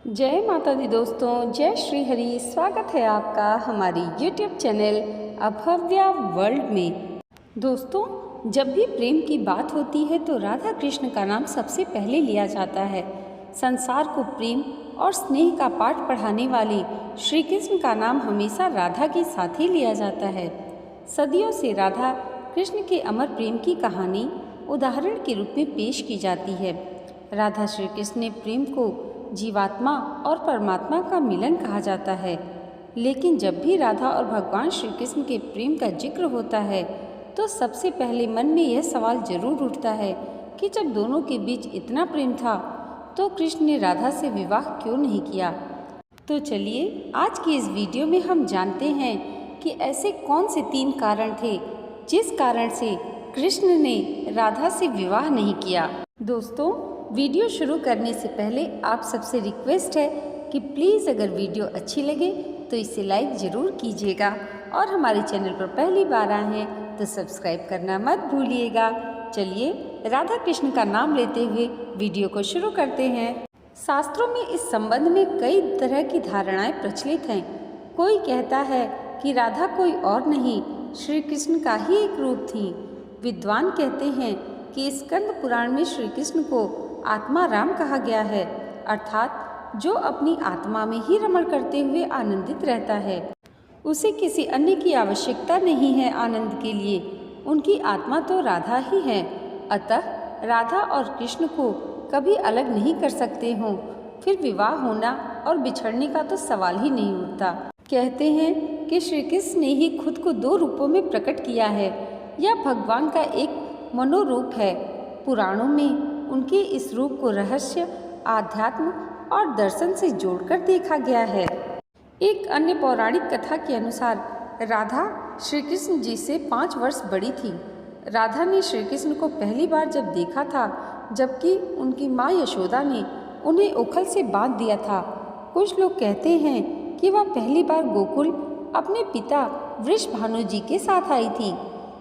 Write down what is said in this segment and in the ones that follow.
जय माता दी दोस्तों, जय श्री हरि। स्वागत है आपका हमारी YouTube चैनल अभव्या वर्ल्ड में। दोस्तों, जब भी प्रेम की बात होती है तो राधा कृष्ण का नाम सबसे पहले लिया जाता है। संसार को प्रेम और स्नेह का पाठ पढ़ाने वाले श्री कृष्ण का नाम हमेशा राधा के साथ ही लिया जाता है। सदियों से राधा कृष्ण के अमर प्रेम की कहानी उदाहरण के रूप में पेश की जाती है। राधा श्री कृष्ण ने प्रेम को जीवात्मा और परमात्मा का मिलन कहा जाता है। लेकिन जब भी राधा और भगवान श्री कृष्ण के प्रेम का जिक्र होता है तो सबसे पहले मन में यह सवाल जरूर उठता है कि जब दोनों के बीच इतना प्रेम था तो कृष्ण ने राधा से विवाह क्यों नहीं किया। तो चलिए आज की इस वीडियो में हम जानते हैं कि ऐसे कौन से 3 कारण थे जिस कारण से कृष्ण ने राधा से विवाह नहीं किया। दोस्तों, वीडियो शुरू करने से पहले आप सबसे रिक्वेस्ट है कि प्लीज़ अगर वीडियो अच्छी लगे तो इसे लाइक ज़रूर कीजिएगा और हमारे चैनल पर पहली बार आए हैं तो सब्सक्राइब करना मत भूलिएगा। चलिए राधा कृष्ण का नाम लेते हुए वीडियो को शुरू करते हैं। शास्त्रों में इस संबंध में कई तरह की धारणाएं प्रचलित हैं। कोई कहता है कि राधा कोई और नहीं श्री कृष्ण का ही एक रूप थी। विद्वान कहते हैं कि स्कंद पुराण में श्री कृष्ण को आत्मा राम कहा गया है, अर्थात जो अपनी आत्मा में ही रमण करते हुए आनंदित रहता है। उसे किसी अन्य की आवश्यकता नहीं है आनंद के लिए, उनकी आत्मा तो राधा ही है। अतः राधा और कृष्ण को कभी अलग नहीं कर सकते हों, फिर विवाह होना और बिछड़ने का तो सवाल ही नहीं उठता। कहते हैं कि श्री कृष्ण ने ही खुद को 2 रूपों में प्रकट किया है। यह भगवान का एक मनोरूप है। पुराणों में उनके इस रूप को रहस्य, आध्यात्म और दर्शन से जोड़कर देखा गया है। एक अन्य पौराणिक कथा के अनुसार राधा श्री कृष्ण जी से 5 वर्ष बड़ी थी। राधा ने श्री कृष्ण को पहली बार जब देखा था जबकि उनकी माँ यशोदा ने उन्हें उखल से बांध दिया था। कुछ लोग कहते हैं कि वह पहली बार गोकुल अपने पिता वृषभानु जी के साथ आई थी,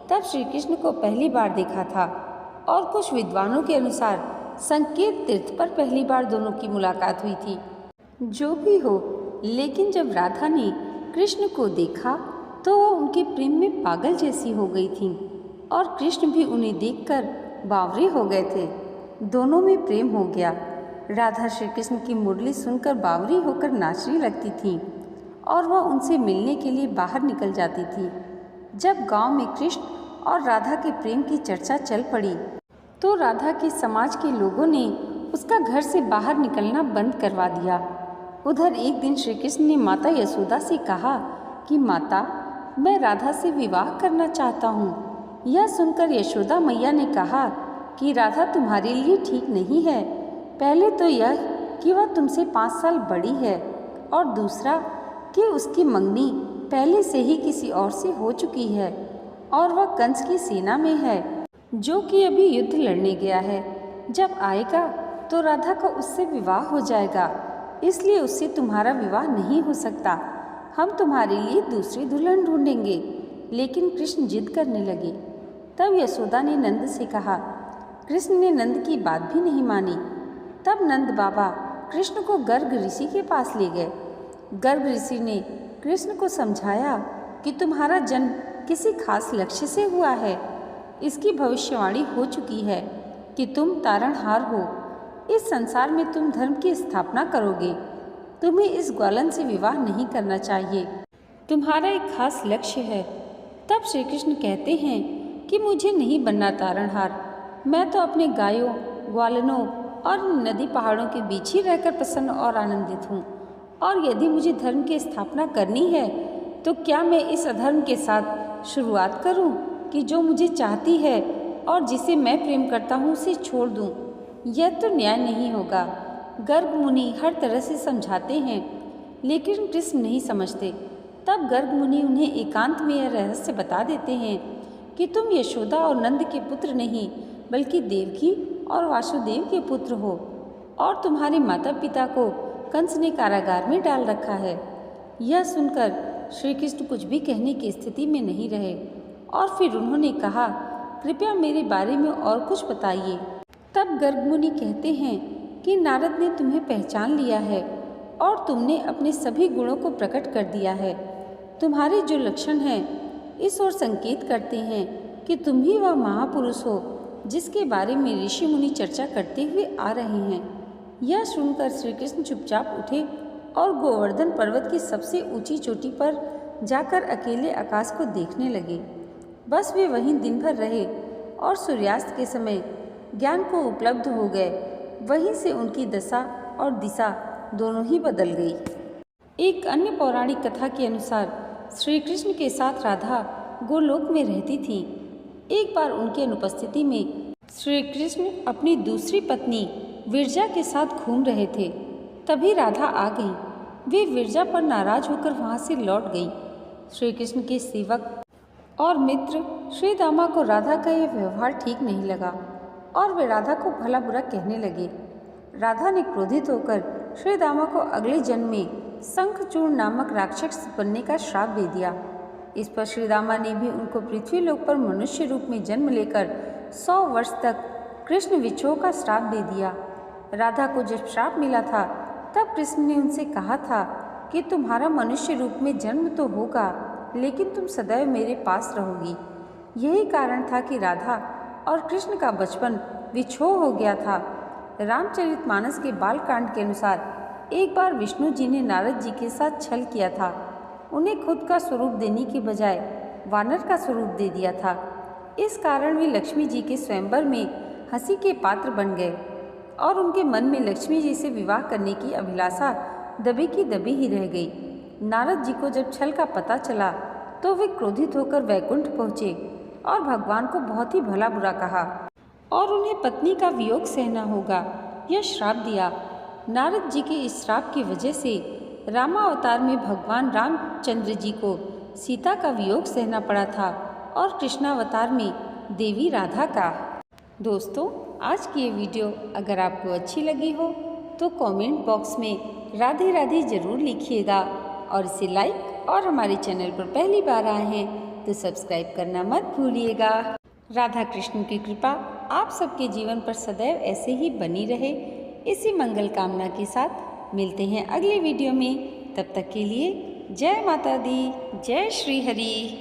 तब श्री कृष्ण को पहली बार देखा था। और कुछ विद्वानों के अनुसार संकेत तीर्थ पर पहली बार दोनों की मुलाकात हुई थी। जो भी हो, लेकिन जब राधा ने कृष्ण को देखा तो वो उनके प्रेम में पागल जैसी हो गई थी और कृष्ण भी उन्हें देखकर बावरे हो गए थे। दोनों में प्रेम हो गया। राधा श्री कृष्ण की मुरली सुनकर बावरी होकर नाचने लगती थी और वह उनसे मिलने के लिए बाहर निकल जाती थी। जब गांव में कृष्ण और राधा के प्रेम की चर्चा चल पड़ी तो राधा के समाज के लोगों ने उसका घर से बाहर निकलना बंद करवा दिया। उधर एक दिन श्री कृष्ण ने माता यशोदा से कहा कि माता, मैं राधा से विवाह करना चाहता हूँ। यह सुनकर यशोदा मैया ने कहा कि राधा तुम्हारे लिए ठीक नहीं है। पहले तो यह कि वह तुमसे 5 साल बड़ी है और दूसरा कि उसकी मंगनी पहले से ही किसी और से हो चुकी है और वह कंस की सेना में है जो कि अभी युद्ध लड़ने गया है। जब आएगा तो राधा का उससे विवाह हो जाएगा, इसलिए उससे तुम्हारा विवाह नहीं हो सकता। हम तुम्हारे लिए दूसरी दुल्हन ढूंढेंगे। लेकिन कृष्ण जिद करने लगे। तब यशोदा ने नंद से कहा। कृष्ण ने नंद की बात भी नहीं मानी। तब नंद बाबा कृष्ण को गर्ग ऋषि के पास ले गए। गर्ग ऋषि ने कृष्ण को समझाया कि तुम्हारा जन्म किसी खास लक्ष्य से हुआ है। इसकी भविष्यवाणी हो चुकी है कि तुम तारणहार हो। इस संसार में तुम धर्म की स्थापना करोगे। तुम्हें इस ग्वालन से विवाह नहीं करना चाहिए। तुम्हारा एक खास लक्ष्य है। तब श्री कृष्ण कहते हैं कि मुझे नहीं बनना तारणहार। मैं तो अपने गायों, ग्वालनों और नदी पहाड़ों के बीच ही रहकर प्रसन्न और आनंदित हूँ। और यदि मुझे धर्म की स्थापना करनी है तो क्या मैं इस अधर्म के साथ शुरुआत करूं कि जो मुझे चाहती है और जिसे मैं प्रेम करता हूं उसे छोड़ दूं? यह तो न्याय नहीं होगा। गर्ग मुनि हर तरह से समझाते हैं लेकिन कृष्ण नहीं समझते। तब गर्ग मुनि उन्हें एकांत में यह रहस्य बता देते हैं कि तुम यशोदा और नंद के पुत्र नहीं बल्कि देवकी और वासुदेव के पुत्र हो और तुम्हारे माता पिता को कंस ने कारागार में डाल रखा है। यह सुनकर श्री कृष्ण कुछ भी कहने की स्थिति में नहीं रहे और फिर उन्होंने कहा, कृपया मेरे बारे में और कुछ बताइए। तब गर्ग मुनि कहते हैं कि नारद ने तुम्हें पहचान लिया है और तुमने अपने सभी गुणों को प्रकट कर दिया है। तुम्हारे जो लक्षण हैं इस ओर संकेत करते हैं कि तुम ही वह महापुरुष हो जिसके बारे में ऋषि मुनि चर्चा करते हुए आ रहे हैं। यह सुनकर श्री कृष्ण चुपचाप उठे और गोवर्धन पर्वत की सबसे ऊंची चोटी पर जाकर अकेले आकाश को देखने लगे। बस वे वहीं दिन भर रहे और सूर्यास्त के समय ज्ञान को उपलब्ध हो गए। वहीं से उनकी दशा और दिशा दोनों ही बदल गई। एक अन्य पौराणिक कथा के अनुसार श्री कृष्ण के साथ राधा गोलोक में रहती थी। एक बार उनकी अनुपस्थिति में श्री कृष्ण अपनी दूसरी पत्नी विरजा के साथ घूम रहे थे। तभी राधा आ गई। वे विरजा पर नाराज होकर वहां से लौट गई। श्री कृष्ण के सेवक और मित्र श्री दामा को राधा का यह व्यवहार ठीक नहीं लगा और वे राधा को भला बुरा कहने लगे। राधा ने क्रोधित होकर श्री दामा को अगले जन्म में शंखचूर्ण नामक राक्षस बनने का श्राप दे दिया। इस पर श्री दामा ने भी उनको पृथ्वी लोक पर मनुष्य रूप में जन्म लेकर 100 वर्ष तक कृष्ण विछोह का श्राप दे दिया। राधा को जब श्राप मिला था तब कृष्ण ने उनसे कहा था कि तुम्हारा मनुष्य रूप में जन्म तो होगा लेकिन तुम सदैव मेरे पास रहोगी। यही कारण था कि राधा और कृष्ण का बचपन विछोह हो गया था। रामचरितमानस के बालकांड के अनुसार एक बार विष्णु जी ने नारद जी के साथ छल किया था। उन्हें खुद का स्वरूप देने के बजाय वानर का स्वरूप दे दिया था। इस कारण वे लक्ष्मी जी के स्वयंवर में हंसी के पात्र बन गए और उनके मन में लक्ष्मी जी से विवाह करने की अभिलाषा दबी की दबी ही रह गई। नारद जी को जब छल का पता चला तो वे क्रोधित होकर वैकुंठ पहुँचे और भगवान को बहुत ही भला बुरा कहा और उन्हें पत्नी का वियोग सहना होगा यह श्राप दिया। नारद जी के इस श्राप की वजह से रामावतार में भगवान रामचंद्र जी को सीता का वियोग सहना पड़ा था और कृष्णावतार में देवी राधा का। दोस्तों, आज की ये वीडियो अगर आपको अच्छी लगी हो तो कमेंट बॉक्स में राधे राधे ज़रूर लिखिएगा और इसे लाइक और हमारे चैनल पर पहली बार आए हैं तो सब्सक्राइब करना मत भूलिएगा। राधा कृष्ण की कृपा आप सबके जीवन पर सदैव ऐसे ही बनी रहे, इसी मंगल कामना के साथ मिलते हैं अगले वीडियो में। तब तक के लिए जय माता दी, जय श्री हरि।